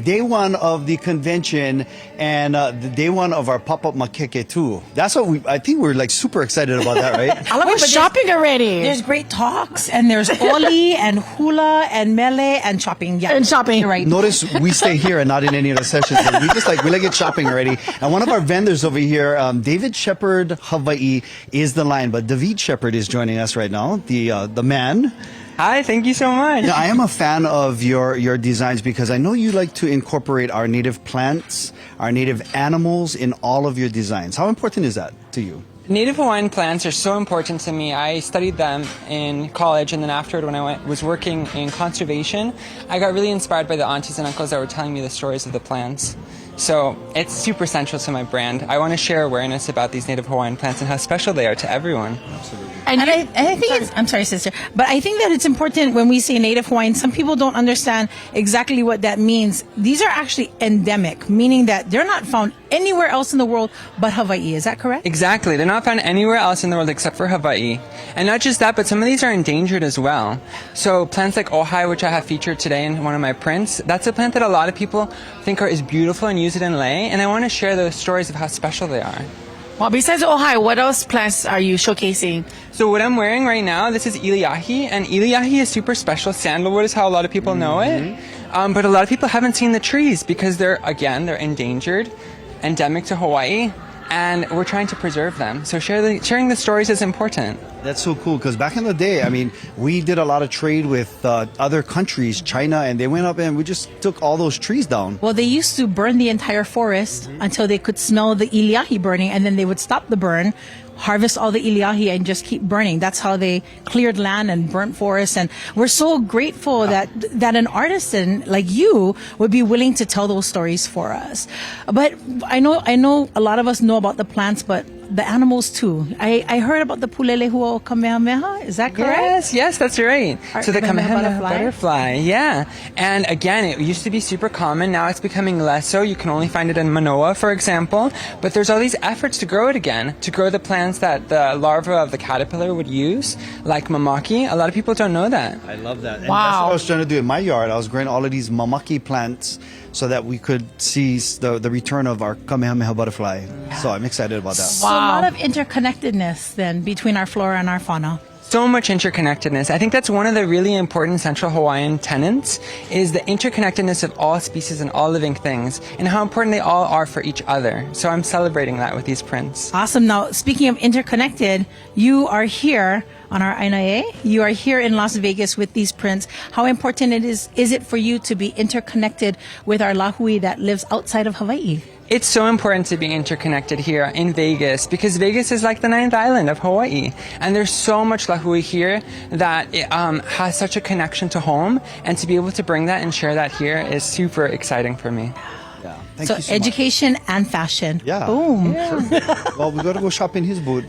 day one of the convention and the day one of our pop-up makeke too. That's what I think we're like super excited about that, right? I love we're shopping already. There's great talks, and there's oli and hula and mele and shopping. Yeah, And shopping. You're right. Notice we stay here and not in any of the sessions. We like it shopping already. And one of our vendors over here, David Shepard, Hawaii, is the line, but David Shepard is joining us right now, the man. Hi, thank you so much. I am a fan of your designs because I know you like to incorporate our native plants, our native animals in all of your designs. How important is that to you? Native Hawaiian plants are so important to me. I studied them in college, and then afterward, when I was working in conservation, I got really inspired by the aunties and uncles that were telling me the stories of the plants. So it's super central to my brand. I want to share awareness about these Native Hawaiian plants and how special they are to everyone. Absolutely. And I think I'm sorry, sister, but I think that it's important when we say Native Hawaiian, some people don't understand exactly what that means. These are actually endemic, meaning that they're not found anywhere else in the world but Hawaii. Is that correct? Exactly. They're not found anywhere else in the world except for Hawaii. And not just that, but some of these are endangered as well. So plants like ohai, which I have featured today in one of my prints, that's a plant that a lot of people think is beautiful and use it in lei. And I want to share those stories of how special they are. Well, besides ohai, what else plants are you showcasing? So what I'm wearing right now, this is iliahi, and iliahi is super special. Sandalwood is how a lot of people know it. But a lot of people haven't seen the trees because they're endangered, endemic to Hawaii, and we're trying to preserve them. So sharing the stories is important. That's so cool because back in the day, I mean, we did a lot of trade with other countries, China, and they went up and we just took all those trees down. Well, they used to burn the entire forest until they could smell the iliahi burning, and then they would stop the burn, harvest all the iliahi, and just keep burning. That's how they cleared land and burnt forests. And we're so grateful that an artisan like you would be willing to tell those stories for us. But I know a lot of us know about the plants, but the animals too. I heard about the pulelehua kamehameha. Is that correct? Yes, that's right. So the Kamehameha Kamehameha butterfly, yeah. And again, it used to be super common. Now it's becoming less so. You can only find it in Manoa, for example. But there's all these efforts to grow it again, to grow the plants that the larva of the caterpillar would use, like mamaki. A lot of people don't know that. I love that. And Wow. that's what I was trying to do in my yard. I was growing all of these mamaki plants so that we could see the return of our Kamehameha butterfly. So I'm excited about that. So a lot of interconnectedness then between our flora and our fauna. So much interconnectedness. I think that's one of the really important Central Hawaiian tenets is the interconnectedness of all species and all living things and how important they all are for each other. So I'm celebrating that with these prints. Awesome. Now, speaking of interconnected, you are here on our INA. You are here in Las Vegas with these prints. How important is it for you to be interconnected with our lahui that lives outside of Hawaii? It's so important to be interconnected here in Vegas because Vegas is like the ninth island of Hawaii. And there's so much lahui here that it has such a connection to home. And to be able to bring that and share that here is super exciting for me. Yeah. Thank So you so education and fashion. much. Yeah. Boom. Sure. Well, we got to go shop in his booth.